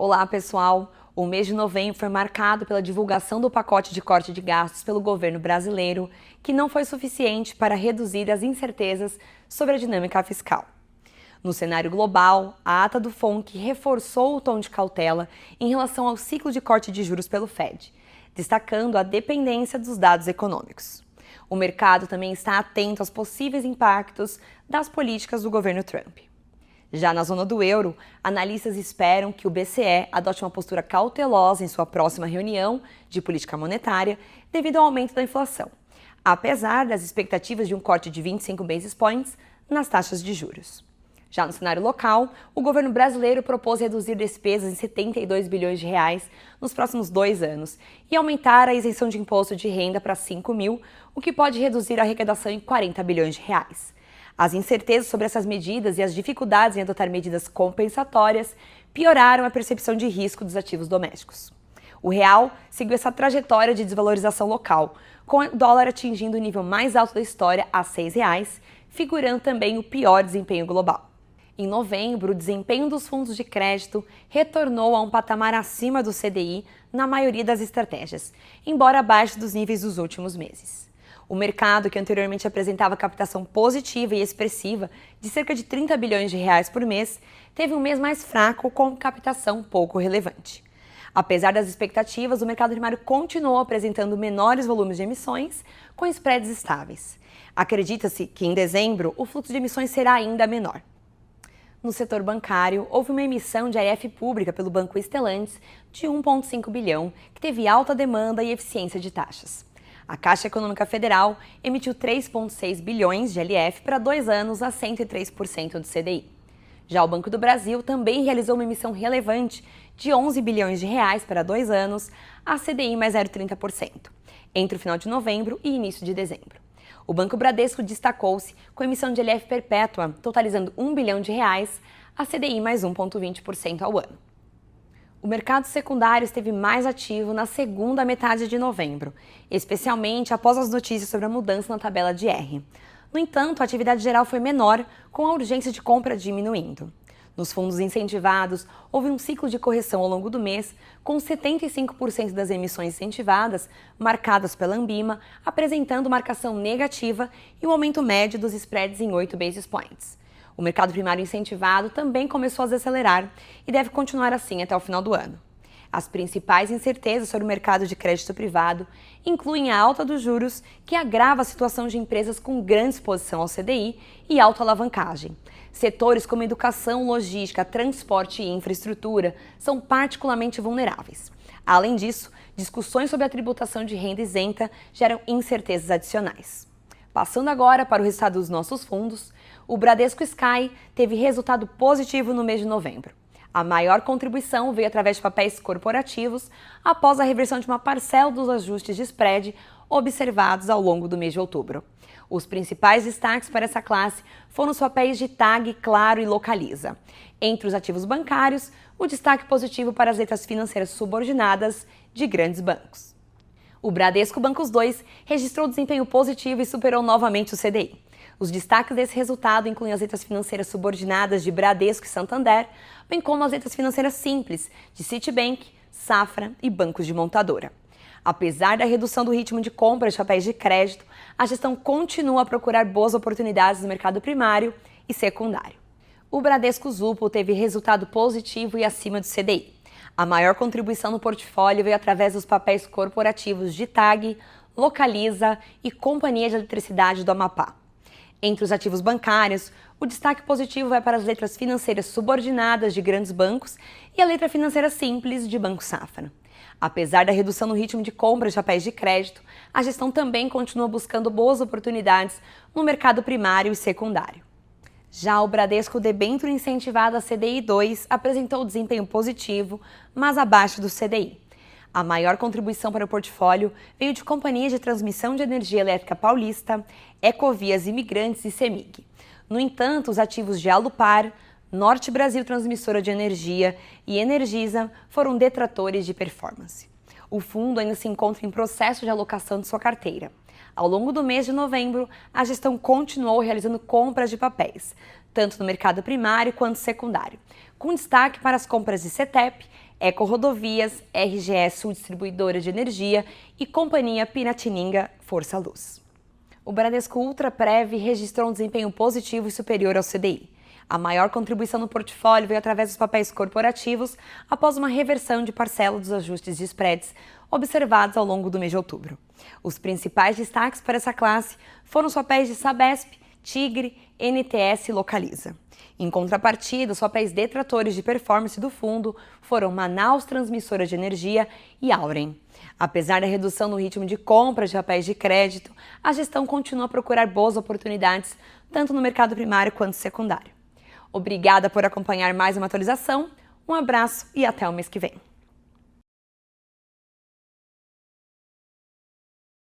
Olá, pessoal! O mês de novembro foi marcado pela divulgação do pacote de corte de gastos pelo governo brasileiro, que não foi suficiente para reduzir as incertezas sobre a dinâmica fiscal. No cenário global, a ata do FONC reforçou o tom de cautela em relação ao ciclo de corte de juros pelo Fed, destacando a dependência dos dados econômicos. O mercado também está atento aos possíveis impactos das políticas do governo Trump. Já na zona do euro, analistas esperam que o BCE adote uma postura cautelosa em sua próxima reunião de política monetária devido ao aumento da inflação, apesar das expectativas de um corte de 25 basis points nas taxas de juros. Já no cenário local, o governo brasileiro propôs reduzir despesas em 72 bilhões de reais nos próximos 2 anos e aumentar a isenção de imposto de renda para 5 mil, o que pode reduzir a arrecadação em 40 bilhões de reais. As incertezas sobre essas medidas e as dificuldades em adotar medidas compensatórias pioraram a percepção de risco dos ativos domésticos. O real seguiu essa trajetória de desvalorização local, com o dólar atingindo o nível mais alto da história a R$ 6,00, figurando também o pior desempenho global. Em novembro, o desempenho dos fundos de crédito retornou a um patamar acima do CDI na maioria das estratégias, embora abaixo dos níveis dos últimos meses. O mercado, que anteriormente apresentava captação positiva e expressiva de cerca de 30 bilhões de reais por mês, teve um mês mais fraco com captação pouco relevante. Apesar das expectativas, o mercado primário continuou apresentando menores volumes de emissões, com spreads estáveis. Acredita-se que em dezembro o fluxo de emissões será ainda menor. No setor bancário, houve uma emissão de AF pública pelo Banco Stellantis de 1,5 bilhão, que teve alta demanda e eficiência de taxas. A Caixa Econômica Federal emitiu 3,6 bilhões de LF para 2 anos a 103% do CDI. Já o Banco do Brasil também realizou uma emissão relevante de 11 bilhões de reais para 2 anos a CDI mais 0,30%, entre o final de novembro e início de dezembro. O Banco Bradesco destacou-se com a emissão de LF perpétua, totalizando 1 bilhão de reais a CDI mais 1,20% ao ano. O mercado secundário esteve mais ativo na segunda metade de novembro, especialmente após as notícias sobre a mudança na tabela de R. No entanto, a atividade geral foi menor, com a urgência de compra diminuindo. Nos fundos incentivados, houve um ciclo de correção ao longo do mês, com 75% das emissões incentivadas, marcadas pela Anbima, apresentando marcação negativa e um aumento médio dos spreads em 8 basis points. O mercado primário incentivado também começou a desacelerar e deve continuar assim até o final do ano. As principais incertezas sobre o mercado de crédito privado incluem a alta dos juros, que agrava a situação de empresas com grande exposição ao CDI e alta alavancagem. Setores como educação, logística, transporte e infraestrutura são particularmente vulneráveis. Além disso, discussões sobre a tributação de renda isenta geram incertezas adicionais. Passando agora para o resultado dos nossos fundos, o Bradesco Sky teve resultado positivo no mês de novembro. A maior contribuição veio através de papéis corporativos após a reversão de uma parcela dos ajustes de spread observados ao longo do mês de outubro. Os principais destaques para essa classe foram os papéis de TAG, Claro e Localiza. Entre os ativos bancários, o destaque positivo para as letras financeiras subordinadas de grandes bancos. O Bradesco Bancos 2 registrou desempenho positivo e superou novamente o CDI. Os destaques desse resultado incluem as letras financeiras subordinadas de Bradesco e Santander, bem como as letras financeiras simples de Citibank, Safra e bancos de montadora. Apesar da redução do ritmo de compra de papéis de crédito, a gestão continua a procurar boas oportunidades no mercado primário e secundário. O Bradesco Zupo teve resultado positivo e acima do CDI. A maior contribuição no portfólio veio através dos papéis corporativos de TAG, Localiza e Companhia de Eletricidade do Amapá. Entre os ativos bancários, o destaque positivo vai para as letras financeiras subordinadas de grandes bancos e a letra financeira simples de Banco Safra. Apesar da redução no ritmo de compra de papéis de crédito, a gestão também continua buscando boas oportunidades no mercado primário e secundário. Já o Bradesco Debênture incentivado a CDI 2 apresentou desempenho positivo, mas abaixo do CDI. A maior contribuição para o portfólio veio de Companhia de Transmissão de Energia Elétrica Paulista, Ecovias Imigrantes e CEMIG. No entanto, os ativos de Alupar, Norte Brasil Transmissora de Energia e Energisa foram detratores de performance. O fundo ainda se encontra em processo de alocação de sua carteira. Ao longo do mês de novembro, a gestão continuou realizando compras de papéis, tanto no mercado primário quanto secundário, com destaque para as compras de CETEP, Eco-Rodovias, RGE Sul Distribuidora de Energia e Companhia Piratininga Força Luz. O Bradesco Ultraprev registrou um desempenho positivo e superior ao CDI. A maior contribuição no portfólio veio através dos papéis corporativos após uma reversão de parcela dos ajustes de spreads observados ao longo do mês de outubro. Os principais destaques para essa classe foram os papéis de Sabesp, Tigre, NTS e Localiza. Em contrapartida, os papéis detratores de performance do fundo foram Manaus Transmissora de Energia e Auren. Apesar da redução no ritmo de compra de papéis de crédito, a gestão continua a procurar boas oportunidades, tanto no mercado primário quanto secundário. Obrigada por acompanhar mais uma atualização, um abraço e até o mês que vem.